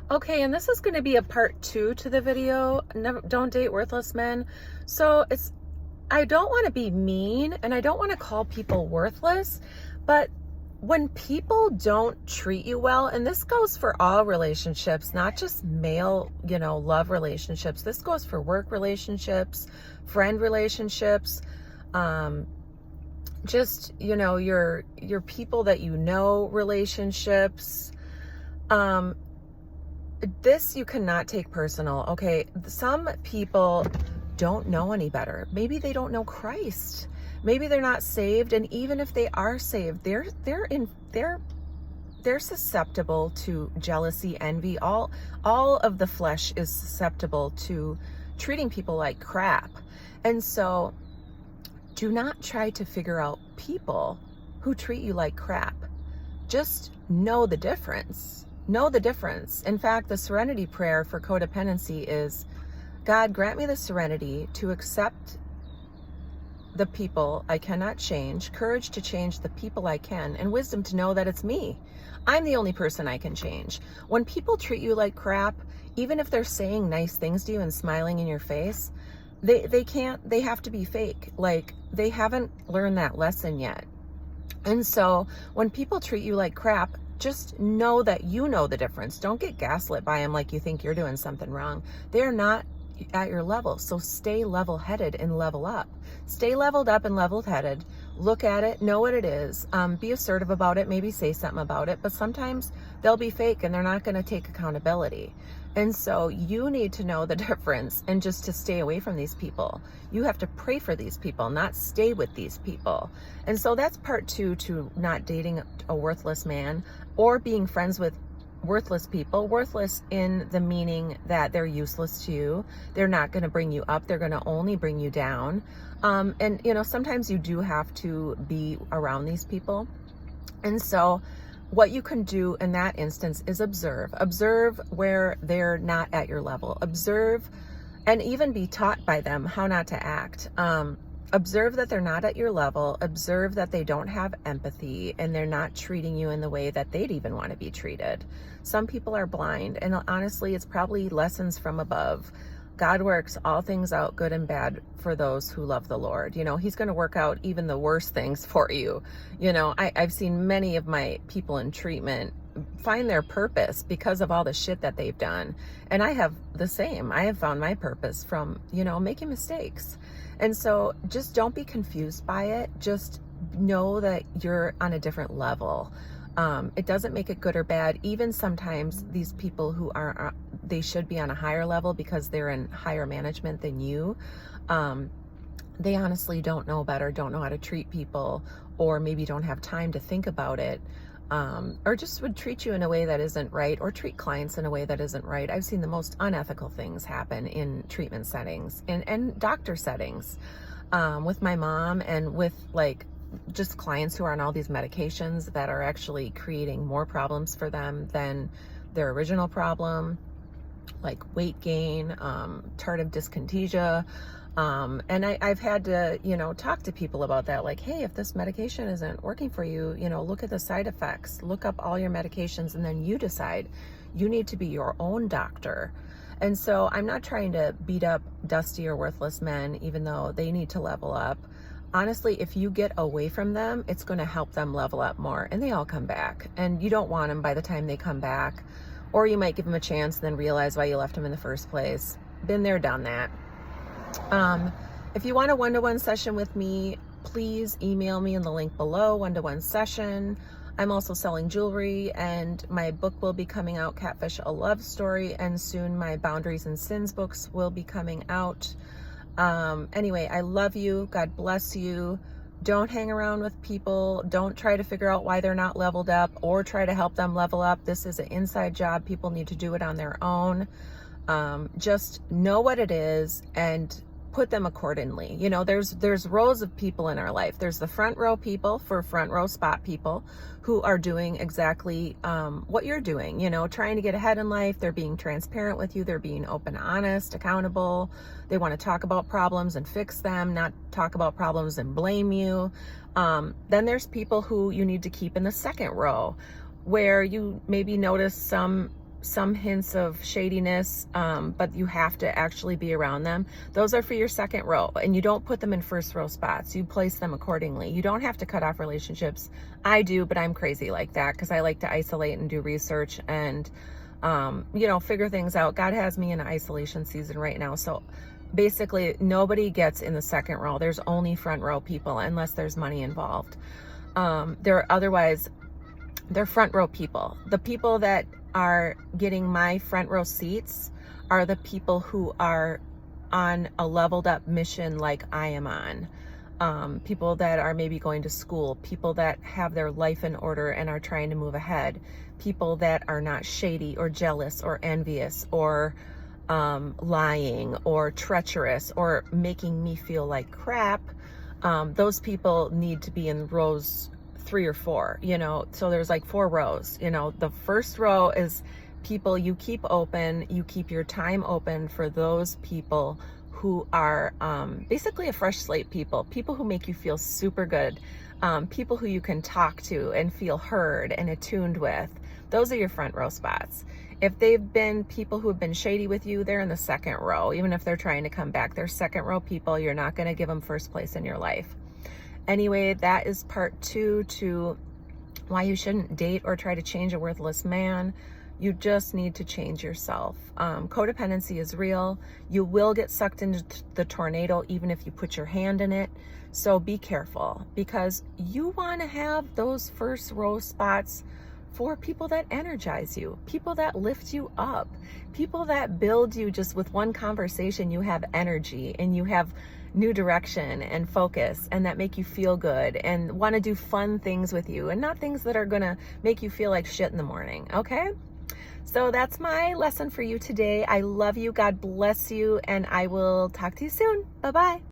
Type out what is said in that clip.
Okay, and this is going to be a part 2 to the video. Never, don't date worthless men. So I don't want to be mean and I don't want to call people worthless, but when people don't treat you well, and this goes for all relationships, not just male, love relationships. This goes for work relationships, friend relationships, just, your people that relationships. This you cannot take personal. Okay, some people don't know any better. Maybe they don't know Christ. Maybe they're not saved, and even if they are saved, they're susceptible to jealousy, envy. All of the flesh is susceptible to treating people like crap. And so do not try to figure out people who treat you like crap. Just know the difference. Know the difference. In fact, the serenity prayer for codependency is, God, grant me the serenity to accept the people I cannot change, courage to change the people I can, and wisdom to know that it's me. I'm the only person I can change. When people treat you like crap, even if they're saying nice things to you and smiling in your face, they have to be fake. Like, they haven't learned that lesson yet. And so when people treat you like crap, just know that you know the difference. Don't get gaslit by them like you think you're doing something wrong. They're not at your level. So stay level-headed and level up. Stay leveled up and level-headed. Look at it, know what it is. Be assertive about it, maybe say something about it, but sometimes they'll be fake and they're not going to take accountability. And so you need to know the difference and just to stay away from these people. You have to pray for these people, not stay with these people. And so that's part 2 to not dating a worthless man or being friends with worthless people. Worthless in the meaning that they're useless to you. They're not going to bring you up. They're going to only bring you down. And sometimes you do have to be around these people. And so what you can do in that instance is observe where they're not at your level. Observe and even be taught by them how not to act. Observe that they're not at your level. Observe that they don't have empathy and they're not treating you in the way that they'd even want to be treated. Some people are blind, and honestly, it's probably lessons from above. God works all things out, good and bad, for those who love the Lord. He's going to work out even the worst things for you. I've seen many of my people in treatment find their purpose because of all the shit that they've done. And I have the same. I have found my purpose from, making mistakes. And so just don't be confused by it. Just know that you're on a different level. It doesn't make it good or bad. Even sometimes these people who are, they should be on a higher level because they're in higher management than you. They honestly don't know better, don't know how to treat people, or maybe don't have time to think about it. Or just would treat you in a way that isn't right, or treat clients in a way that isn't right. I've seen the most unethical things happen in treatment settings and doctor settings, with my mom and with just clients who are on all these medications that are actually creating more problems for them than their original problem, like weight gain, tardive dyskinesia. And I've had to, talk to people about that. Like, hey, if this medication isn't working for you, look at the side effects, look up all your medications, and then you decide. You need to be your own doctor. And so I'm not trying to beat up dusty or worthless men, even though they need to level up. Honestly, if you get away from them, it's going to help them level up more, and they all come back. And you don't want them by the time they come back, or you might give them a chance and then realize why you left them in the first place. Been there, done that. If you want a one-to-one session with me, please email me in the link below, one-to-one session. I'm also selling jewelry, and my book will be coming out, Catfish: A Love Story, and soon my Boundaries and Sins books will be coming out. Anyway, I love you. God bless you. Don't hang around with people. Don't try to figure out why they're not leveled up or try to help them level up. This is an inside job. People need to do it on their own. Just know what it is and put them accordingly. There's rows of people in our life. There's the front row people, for front row spot people, who are doing exactly what you're doing, trying to get ahead in life. They're being transparent with you. They're being open, honest, accountable. They want to talk about problems and fix them, not talk about problems and blame you. Then there's people who you need to keep in the second row, where you maybe notice some some hints of shadiness, but you have to actually be around them. Those are for your second row, and you don't put them in first row spots. You place them accordingly. You don't have to cut off relationships. I do, but I'm crazy like that because I like to isolate and do research and, figure things out. God has me in an isolation season right now. So basically nobody gets in the second row. There's only front row people unless there's money involved. They're front row people. The people that are getting my front row seats are the people who are on a leveled up mission like I am on. People that are maybe going to school, people that have their life in order and are trying to move ahead, people that are not shady or jealous or envious or lying or treacherous or making me feel like crap. Those people need to be in rows 3 or 4, so there's like 4 rows. The first row is people you keep open, you keep your time open for those people who are basically a fresh slate people who make you feel super good, people who you can talk to and feel heard and attuned with. Those are your front row spots. If they've been people who have been shady with you, they're in the second row. Even if they're trying to come back, they're second row people. You're not going to give them first place in your life. Anyway, that is part 2 to why you shouldn't date or try to change a worthless man. You just need to change yourself. Codependency is real. You will get sucked into the tornado even if you put your hand in it. So be careful, because you want to have those first row spots for people that energize you, people that lift you up, people that build you. Just with one conversation, you have energy and you have new direction and focus, and that make you feel good and want to do fun things with you, and not things that are going to make you feel like shit in the morning. Okay? So that's my lesson for you today. I love you. God bless you. And I will talk to you soon. Bye-bye.